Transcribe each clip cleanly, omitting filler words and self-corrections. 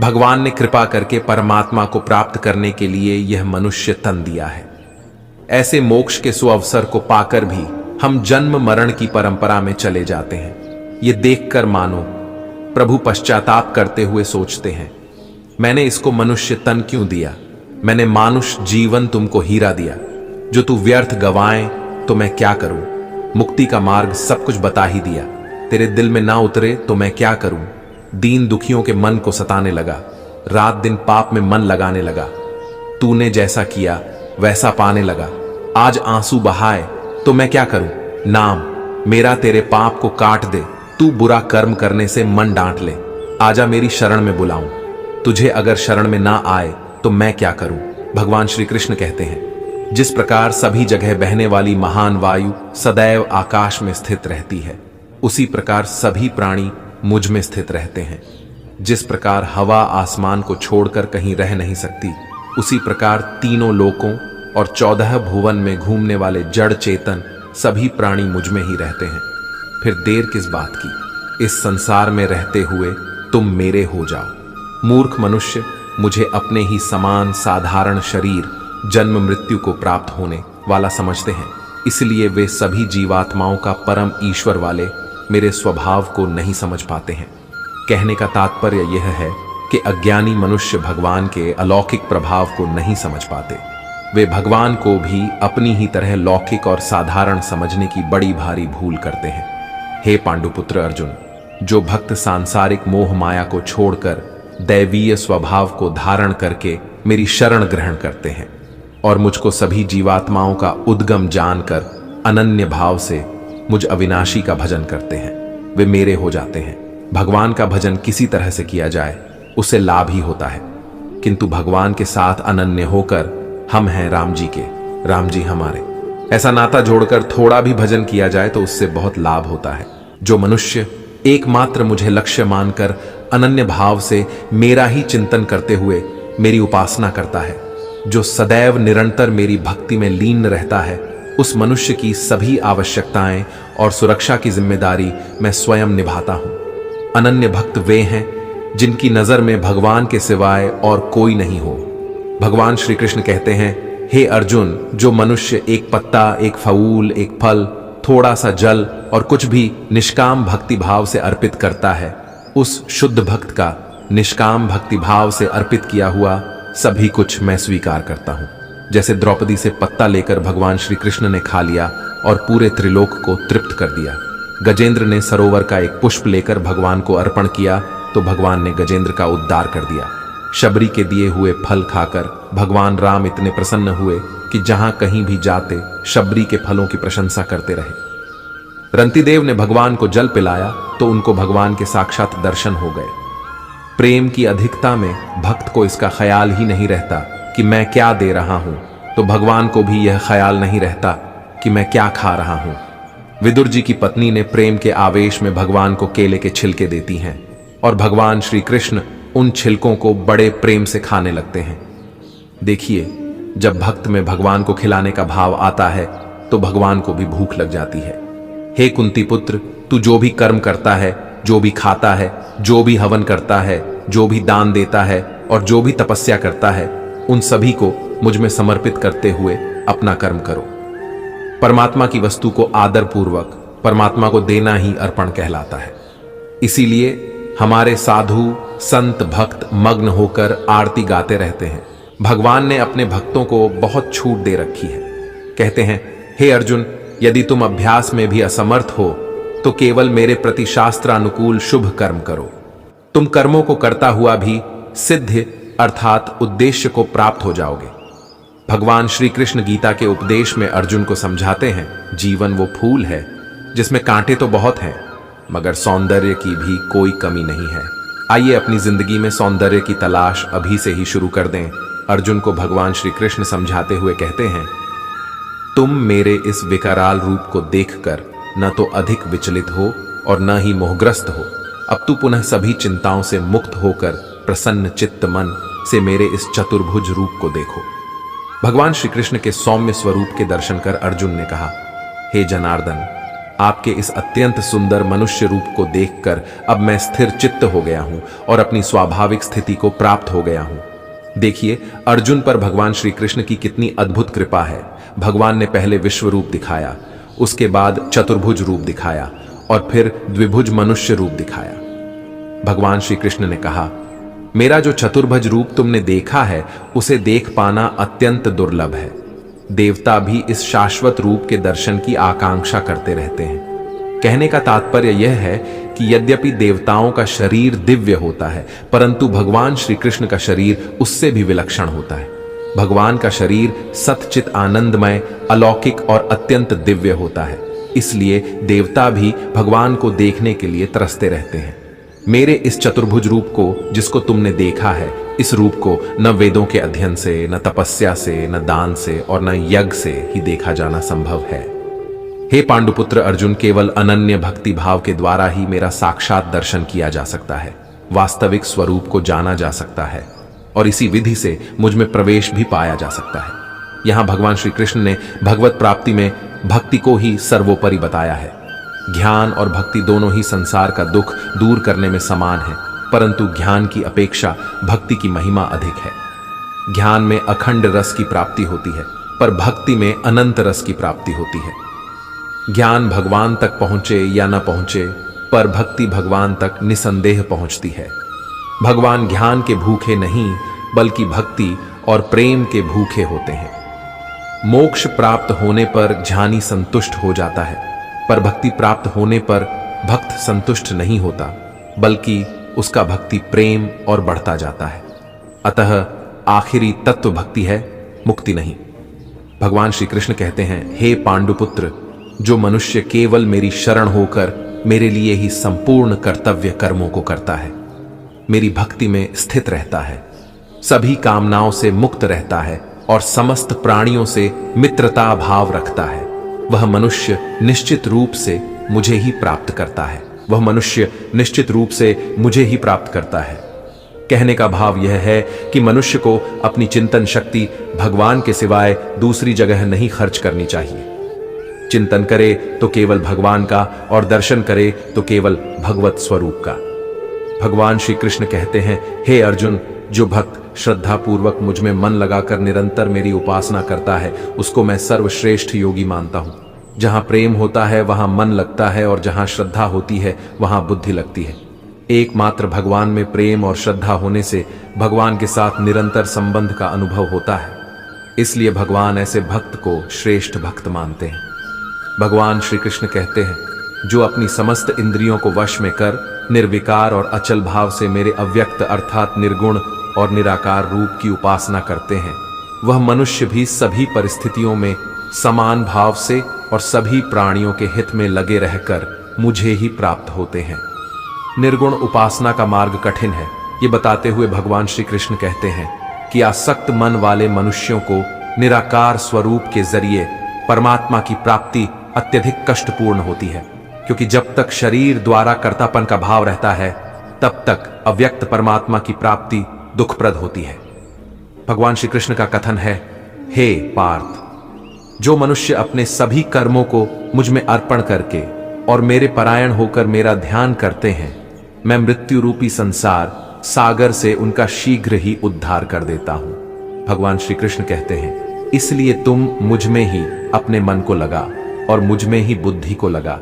भगवान ने कृपा करके परमात्मा को प्राप्त करने के लिए यह मनुष्य तन दिया है। ऐसे मोक्ष के सुअवसर को पाकर भी हम जन्म मरण की परंपरा में चले जाते हैं। ये देखकर मानो प्रभु पश्चाताप करते हुए सोचते हैं, मैंने इसको मनुष्य तन क्यों दिया? मैंने मानुष जीवन तुमको हीरा दिया, जो तू व्यर्थ गवाए तो मैं क्या करूं? मुक्ति का मार्ग सब कुछ बता ही दिया, तेरे दिल में ना उतरे तो मैं क्या करूं? दीन दुखियों के मन को सताने लगा, रात दिन पाप में मन लगाने लगा। तूने जैसा किया वैसा पाने लगा, आज आंसू बहाए तो मैं क्या करूं? नाम मेरा तेरे पाप को काट दे, तू बुरा कर्म करने से मन डांट ले। आजा मेरी शरण में बुलाऊं, तुझे अगर शरण में ना आए तो मैं क्या करूं? भगवान श्री कृष्ण कहते हैं, जिस प्रकार सभी जगह बहने वाली महान वायु सदैव आकाश में स्थित रहती है, उसी प्रकार सभी प्राणी मुझ में स्थित रहते हैं। जिस प्रकार हवा आसमान को छोड़कर कहीं रह नहीं सकती, उसी प्रकार तीनों लोकों और 14 भुवन में घूमने वाले जड़ चेतन सभी प्राणी मुझ में ही रहते हैं। फिर देर किस बात की? इस संसार में रहते हुए तुम मेरे हो जाओ। मूर्ख मनुष्य मुझे अपने ही समान साधारण शरीर जन्म मृत्यु को प्राप्त होने वाला समझते हैं, इसलिए वे सभी जीवात्माओं का परम ईश्वर वाले मेरे स्वभाव को नहीं समझ पाते हैं। कहने का तात्पर्य यह है कि अज्ञानी मनुष्य भगवान के अलौकिक प्रभाव को नहीं समझ पाते। वे भगवान को भी अपनी ही तरह लौकिक और साधारण समझने की बड़ी भारी भूल करते हैं। हे पांडुपुत्र अर्जुन, जो भक्त सांसारिक मोह माया को छोड़कर दैवीय स्वभाव को धारण करके मेरी शरण ग्रहण करते हैं और मुझको सभी जीवात्माओं का उद्गम जानकर अनन्य भाव से मुझ अविनाशी का भजन करते हैं, वे मेरे हो जाते हैं। भगवान का भजन किसी तरह से किया जाए उससे लाभ ही होता है, किंतु भगवान के साथ अनन्य होकर हम हैं राम जी के, राम जी हमारे, ऐसा नाता जोड़कर थोड़ा भी भजन किया जाए तो उससे बहुत लाभ होता है। जो मनुष्य एकमात्र मुझे लक्ष्य मानकर अनन्य भाव से मेरा ही चिंतन करते हुए मेरी उपासना करता है, जो सदैव निरंतर मेरी भक्ति में लीन रहता है, उस मनुष्य की सभी आवश्यकताएं और सुरक्षा की जिम्मेदारी मैं स्वयं निभाता हूं। अनन्य भक्त वे हैं जिनकी नजर में भगवान के सिवाय और कोई नहीं हो। भगवान श्री कृष्ण कहते हैं, हे अर्जुन, जो मनुष्य एक पत्ता, एक फूल, एक फल, थोड़ा सा जल और कुछ भी निष्काम भक्ति भाव से अर्पित करता है, उस शुद्ध भक्त का निष्काम भक्ति भाव से अर्पित किया हुआ सभी कुछ मैं स्वीकार करता हूं। जैसे द्रौपदी से पत्ता लेकर भगवान श्री कृष्ण ने खा लिया और पूरे त्रिलोक को तृप्त कर दिया। गजेंद्र ने सरोवर का एक पुष्प लेकर भगवान को अर्पण किया तो भगवान ने गजेंद्र का उद्धार कर दिया। शबरी के दिए हुए फल खाकर भगवान राम इतने प्रसन्न हुए कि जहां कहीं भी जाते शबरी के फलों की प्रशंसा करते रहे। रंतिदेव ने भगवान को जल पिलाया तो उनको भगवान के साक्षात दर्शन हो गए। प्रेम की अधिकता में भक्त को इसका ख्याल ही नहीं रहता कि मैं क्या दे रहा हूं, तो भगवान को भी यह ख्याल नहीं रहता कि मैं क्या खा रहा हूं। विदुर जी की पत्नी ने प्रेम के आवेश में भगवान को केले के छिलके देती हैं और भगवान श्री कृष्ण उन छिलकों को बड़े प्रेम से खाने लगते हैं। देखिए, जब भक्त में भगवान को खिलाने का भाव आता है तो भगवान को भी भूख लग जाती है। हे कुंती पुत्र, तू जो भी कर्म करता है, जो भी खाता है, जो भी हवन करता है, जो भी दान देता है और जो भी तपस्या करता है, उन सभी को मुझ में समर्पित करते हुए अपना कर्म करो। परमात्मा की वस्तु को आदर पूर्वक परमात्मा को देना ही अर्पण कहलाता है। इसीलिए हमारे साधु संत भक्त मग्न होकर आरती गाते रहते हैं। भगवान ने अपने भक्तों को बहुत छूट दे रखी है। कहते हैं, हे अर्जुन, यदि तुम अभ्यास में भी असमर्थ हो तो केवल मेरे प्रति शास्त्रानुकूल शुभ कर्म करो। तुम कर्मों को करता हुआ भी सिद्ध अर्थात उद्देश्य को प्राप्त हो जाओगे। भगवान श्री कृष्ण गीता के उपदेश में अर्जुन को समझाते हैं, जीवन वो फूल है जिसमें कांटे तो बहुत हैं, मगर सौंदर्य की भी कोई कमी नहीं है। आइए अपनी जिंदगी में सौंदर्य की तलाश अभी से ही शुरू कर दें। अर्जुन को भगवान श्री कृष्ण समझाते हुए कहते हैं, तुम मेरे इस विकराल रूप को देखकर न तो अधिक विचलित हो और न ही मोहग्रस्त हो। अब तू पुनः सभी चिंताओं से मुक्त होकर प्रसन्न चित्त मन से मेरे इस चतुर्भुज रूप को देखो। भगवान श्री कृष्ण के सौम्य स्वरूप के दर्शन कर अर्जुन ने कहा, हे जनार्दन, आपके इस अत्यंत सुंदर मनुष्य रूप को देखकर अब मैं स्थिर चित्त हो गया हूं और अपनी स्वाभाविक स्थिति को प्राप्त हो गया हूं। देखिए अर्जुन पर भगवान श्री कृष्ण की कितनी अद्भुत कृपा है। भगवान ने पहले विश्व रूप दिखाया, उसके बाद चतुर्भुज रूप दिखाया और फिर द्विभुज मनुष्य रूप दिखाया। भगवान श्री कृष्ण ने कहा, मेरा जो चतुर्भुज रूप तुमने देखा है उसे देख पाना अत्यंत दुर्लभ है। देवता भी इस शाश्वत रूप के दर्शन की आकांक्षा करते रहते हैं। कहने का तात्पर्य यह है कि यद्यपि देवताओं का शरीर दिव्य होता है, परंतु भगवान श्री कृष्ण का शरीर उससे भी विलक्षण होता है। भगवान का शरीर सतचित आनंदमय, अलौकिक और अत्यंत दिव्य होता है। इसलिए देवता भी भगवान को देखने के लिए तरसते रहते हैं। मेरे इस चतुर्भुज रूप को जिसको तुमने देखा है, इस रूप को न वेदों के अध्ययन से, न तपस्या से, न दान से और न यज्ञ से ही देखा जाना संभव है। हे पांडुपुत्र अर्जुन, केवल अनन्य भक्ति भाव के द्वारा ही मेरा साक्षात दर्शन किया जा सकता है, वास्तविक स्वरूप को जाना जा सकता है और इसी विधि से मुझ में प्रवेश भी पाया जा सकता है। यहां भगवान श्री कृष्ण ने भगवत प्राप्ति में भक्ति को ही सर्वोपरि बताया है। ज्ञान और भक्ति दोनों ही संसार का दुख दूर करने में समान है, परंतु ज्ञान की अपेक्षा भक्ति की महिमा अधिक है। ज्ञान में अखंड रस की प्राप्ति होती है, पर भक्ति में अनंत रस की प्राप्ति होती है। ज्ञान भगवान तक पहुंचे या न पहुंचे, पर भक्ति भगवान तक निसंदेह पहुंचती है। भगवान ज्ञान के भूखे नहीं, बल्कि भक्ति और प्रेम के भूखे होते हैं। मोक्ष प्राप्त होने पर ज्ञानी संतुष्ट हो जाता है, पर भक्ति प्राप्त होने पर भक्त संतुष्ट नहीं होता, बल्कि उसका भक्ति प्रेम और बढ़ता जाता है। अतः आखिरी तत्व भक्ति है, मुक्ति नहीं। भगवान श्री कृष्ण कहते हैं, हे पांडुपुत्र, जो मनुष्य केवल मेरी शरण होकर मेरे लिए ही संपूर्ण कर्तव्य कर्मों को करता है, मेरी भक्ति में स्थित रहता है, सभी कामनाओं से मुक्त रहता है और समस्त प्राणियों से मित्रता भाव रखता है, वह मनुष्य निश्चित रूप से मुझे ही प्राप्त करता है। वह मनुष्य निश्चित रूप से मुझे ही प्राप्त करता है। कहने का भाव यह है कि मनुष्य को अपनी चिंतन शक्ति भगवान के सिवाय दूसरी जगह नहीं खर्च करनी चाहिए। चिंतन करे तो केवल भगवान का और दर्शन करे तो केवल भगवत स्वरूप का। भगवान श्री कृष्ण कहते हैं, हे अर्जुन, जो भक्त श्रद्धा पूर्वक मुझ में मन लगाकर निरंतर मेरी उपासना करता है, उसको मैं सर्वश्रेष्ठ योगी मानता हूं। जहां प्रेम होता है वहां मन लगता है और जहां श्रद्धा होती है वहां बुद्धि लगती है। एकमात्र भगवान में प्रेम और श्रद्धा होने से भगवान के साथ निरंतर संबंध का अनुभव होता है। इसलिए भगवान ऐसे भक्त को श्रेष्ठ भक्त मानते हैं। भगवान श्री कृष्ण कहते हैं, जो अपनी समस्त इंद्रियों को वश में कर निर्विकार और अचल भाव से मेरे अव्यक्त अर्थात निर्गुण और निराकार रूप की उपासना करते हैं, वह मनुष्य भी सभी परिस्थितियों में समान भाव से और सभी प्राणियों के हित में लगे रहकर मुझे ही प्राप्त होते हैं। निर्गुण उपासना का मार्ग कठिन है, ये बताते हुए भगवान श्री कृष्ण कहते हैं कि आसक्त मन वाले मनुष्यों को निराकार स्वरूप के जरिए परमात्मा की प्राप्ति अत्यधिक कष्टपूर्ण होती है, क्योंकि जब तक शरीर द्वारा कर्तापन का भाव रहता है तब तक अव्यक्त परमात्मा की प्राप्ति दुखप्रद होती है। भगवान श्री कृष्ण का कथन है, हे पार्थ, जो मनुष्य अपने सभी कर्मों को मुझ में अर्पण करके और मेरे परायण होकर मेरा ध्यान करते हैं, मैं मृत्यु रूपी संसार सागर से उनका शीघ्र ही उद्धार कर देता हूं। भगवान श्री कृष्ण कहते हैं, इसलिए तुम मुझ में ही अपने मन को लगा और मुझ में ही बुद्धि को लगा।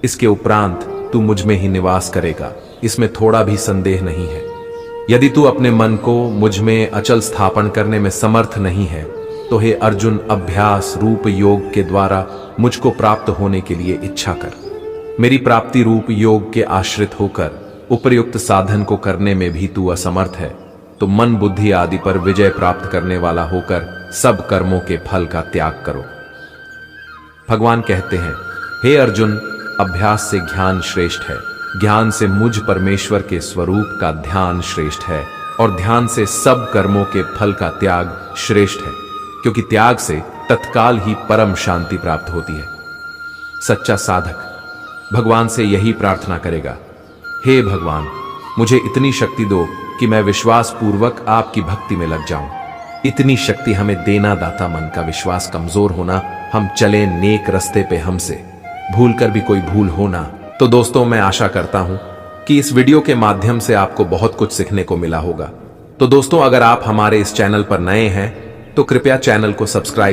इसके उपरांत तू मुझ में ही निवास करेगा, इसमें थोड़ा भी संदेह नहीं है। यदि तू अपने मन को मुझ में अचल स्थापन करने में समर्थ नहीं है, तो हे अर्जुन, अभ्यास रूप योग के द्वारा मुझको प्राप्त होने के लिए इच्छा कर। मेरी प्राप्ति रूप योग के आश्रित होकर उपयुक्त साधन को करने में भी तू असमर्थ है, तो मन बुद्धि आदि पर विजय प्राप्त करने वाला होकर सब कर्मों के फल का त्याग करो। भगवान कहते हैं, हे अर्जुन, अभ्यास से ज्ञान श्रेष्ठ है, ज्ञान से मुझ परमेश्वर के स्वरूप का ध्यान श्रेष्ठ है और ध्यान से सब कर्मों के फल का त्याग श्रेष्ठ है, क्योंकि त्याग से तत्काल ही परम शांति प्राप्त होती है। सच्चा साधक भगवान से यही प्रार्थना करेगा, हे भगवान, मुझे इतनी शक्ति दो कि मैं विश्वास पूर्वक आपकी भक्ति में लग जाऊं। इतनी शक्ति हमें देना दाता मन का विश्वास कमजोर होना, हम चले नेक रस्ते पे हमसे। भूल कर भी कोई भूल हो ना। तो दोस्तों, मैं आशा करता हूं कि इस वीडियो के माध्यम से आपको बहुत कुछ सीखने को मिला होगा। तो दोस्तों, अगर आप हमारे इस चैनल पर नए हैं तो कृपया चैनल को सब्सक्राइब